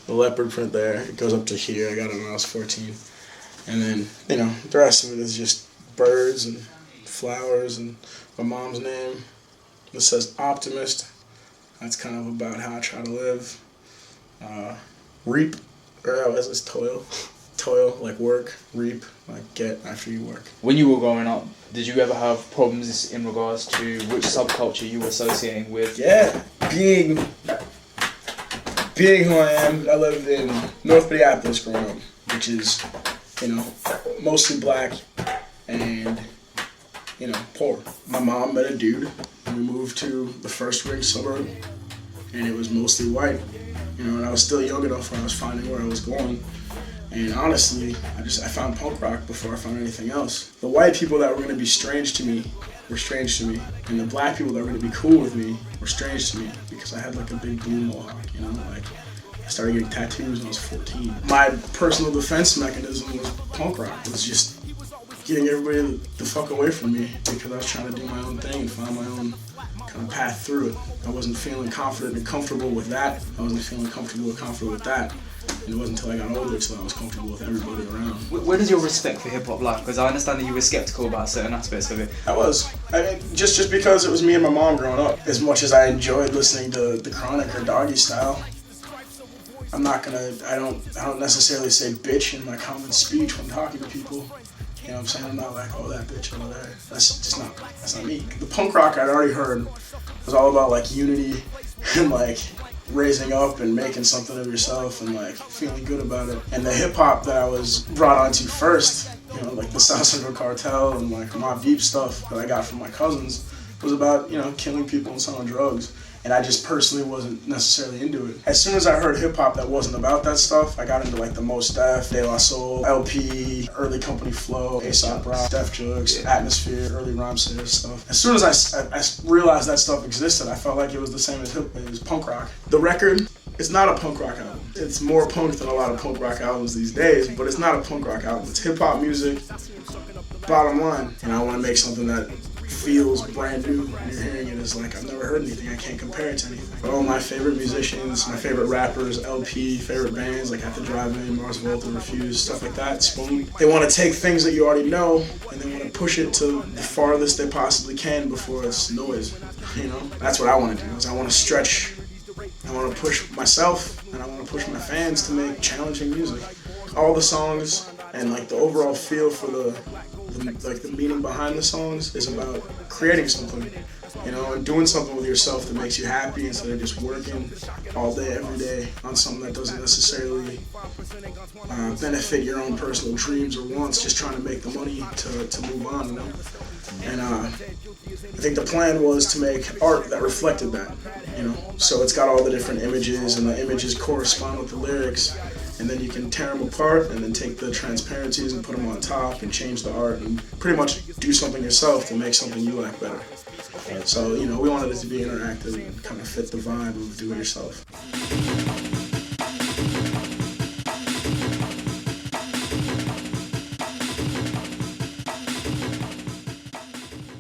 the leopard print there. It goes up to here. I got it when I was 14. And then, the rest of it is just birds and flowers and my mom's name. It says Optimist. That's kind of about how I try to live. Reap, or what is this, toil? Toil, like work. Reap, like get after you work. When you were growing up, did you ever have problems in regards to which subculture you were associating with? Yeah, being who I am, I lived in North Minneapolis growing up, which is, mostly black and, poor. My mom met a dude, and we moved to the first ring suburb, and it was mostly white, and I was still young enough where I was finding where I was going. And honestly, I found punk rock before I found anything else. The white people that were going to be strange to me were strange to me, and the black people that were going to be cool with me were strange to me because I had like a big blue mohawk, like I started getting tattoos when I was 14. My personal defense mechanism was punk rock. It was just getting everybody the fuck away from me because I was trying to do my own thing and find my own kind of path through it. I wasn't feeling confident and comfortable with that. I wasn't feeling comfortable with that. And it wasn't until I got older till I was comfortable with everybody around. Where does your respect for hip-hop lie? Because I understand that you were skeptical about certain aspects of it. I was. Just because it was me and my mom growing up. As much as I enjoyed listening to The Chronic or Doggy Style, I don't necessarily say bitch in my common speech when talking to people. You know what I'm saying? I'm not like, oh, that bitch over there. That's not me. The punk rock I'd already heard was all about like unity and like raising up and making something of yourself and like feeling good about it. And the hip hop that I was brought onto first, like the South Central Cartel and like Mobb Deep stuff that I got from my cousins was about, killing people and selling drugs. And I just personally wasn't necessarily into it. As soon as I heard hip hop that wasn't about that stuff, I got into like the Mos Def, De La Soul, LP, early Company Flow, A$AP Rock, Def Jux, Atmosphere, early Rhymesayers stuff. As soon as I realized that stuff existed, I felt like it was the same as punk rock. The record, it's not a punk rock album. It's more punk than a lot of punk rock albums these days, but it's not a punk rock album. It's hip hop music, bottom line. And I want to make something that feels brand new when you're hearing it. It's like I've never heard anything. I can't compare it to anything. All my favorite musicians, my favorite rappers, LP, favorite bands like At the Drive-In, Mars Volta, Refuse, stuff like that, Spoon. They want to take things that you already know and they want to push it to the farthest they possibly can before it's noise. That's what I want to do. Is I want to stretch. I want to push myself and I want to push my fans to make challenging music. All the songs and like the overall feel for the meaning behind the songs is about creating something, and doing something with yourself that makes you happy instead of just working all day, every day on something that doesn't necessarily benefit your own personal dreams or wants, just trying to make the money to move on, And I think the plan was to make art that reflected that, So it's got all the different images and the images correspond with the lyrics. And then you can tear them apart and then take the transparencies and put them on top and change the art and pretty much do something yourself to make something you like better. So, we wanted it to be interactive and kind of fit the vibe of do it yourself.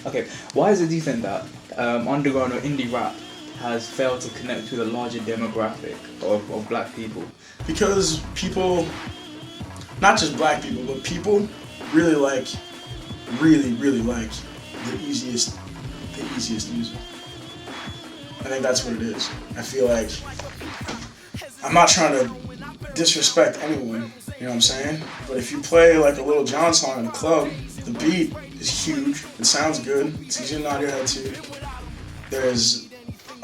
Okay, why is it do you think that underground or indie rap has failed to connect with a larger demographic of black people? Because people, not just black people, but people really like the easiest music. I think that's what it is. I feel like I'm not trying to disrespect anyone, you know what I'm saying? But if you play like a Lil Jon song in a club, the beat is huge, it sounds good, it's easy to nod your head to. There's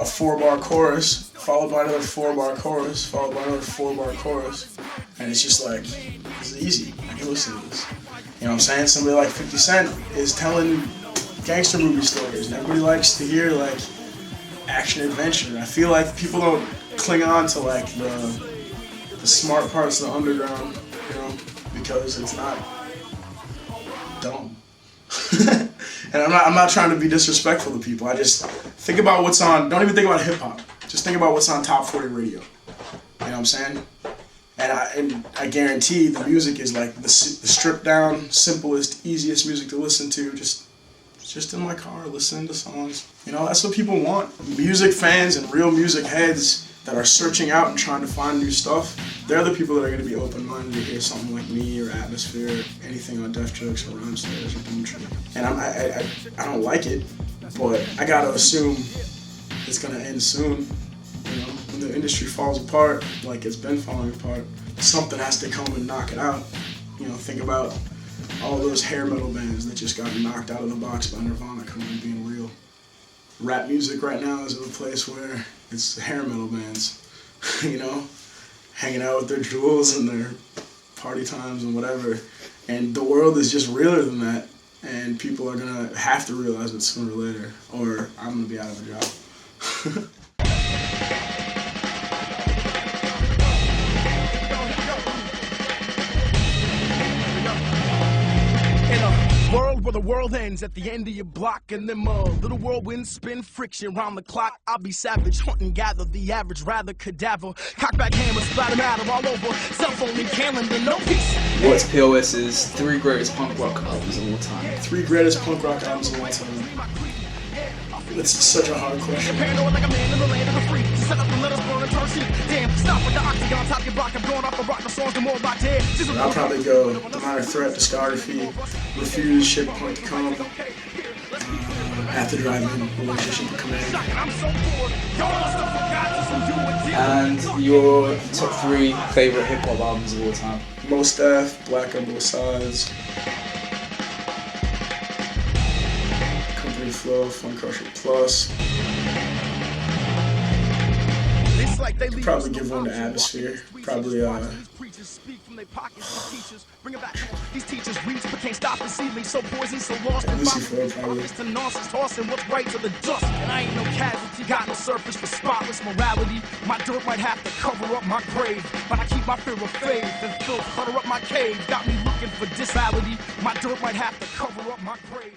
a 4-bar chorus, followed by another 4-bar chorus, followed by another 4-bar chorus. And it's just like, it's easy. I can listen to this. You know what I'm saying? Somebody like 50 Cent is telling gangster movie stories. And everybody likes to hear like action adventure. I feel like people don't cling on to like the smart parts of the underground, because it's not dumb. And I'm not trying to be disrespectful to people. I just think about what's on. Don't even think about hip hop. Just think about what's on top 40 radio. You know what I'm saying? And I guarantee the music is like the stripped down, simplest, easiest music to listen to. Just in my car, listening to songs. That's what people want. Music fans and real music heads that are searching out and trying to find new stuff. They're the people that are going to be open-minded to hear something like me or Atmosphere, or anything on Def Jokes or Rhyme Slayers or Boom Tree. And I don't like it, but I gotta assume it's gonna end soon. You know, when the industry falls apart, like it's been falling apart, something has to come and knock it out. You know, think about all those hair metal bands that just got knocked out of the box by Nirvana coming and being real. Rap music right now is in a place where it's hair metal bands, you know, hanging out with their jewels and their party times and whatever. And the world is just realer than that. And people are gonna have to realize it sooner or later, or I'm gonna be out of a job. World where the world ends at the end of your block, and them little whirlwinds spin friction round the clock. I'll be savage, hunt and gather the average, rather cadaver. Cockback hammers, splatter matter all over. Cell phone and calendar, no peace. What's P.O.S.'s 3 greatest punk rock albums of all time? 3 greatest punk rock albums of all time. It's such a hard question. Paranoid like a man in the land of the free. Set up and let us burn a tar sheet. Damn, stop with the octagon, top your block. I'm going off the rock, the songs, the more about dead. I'll probably go The Minor Threat discography, Refuse, Shape Point to Come, At the Drive-In, Relationship with Command. And your top 3 favorite hip hop albums of all time? Mos Def, Black on Both Sides, Company Flow, Fun Crusher Plus. Could probably give one to Atmosphere. Probably Lucifer, probably. What's right to the dust, and I ain't no casualty. Got no surface for spotless morality. My dirt might have to cover up my grave, but I keep my fear of faith and filth clutter up my cave. Got me looking for disvalidity. My dirt might have to cover up my grave.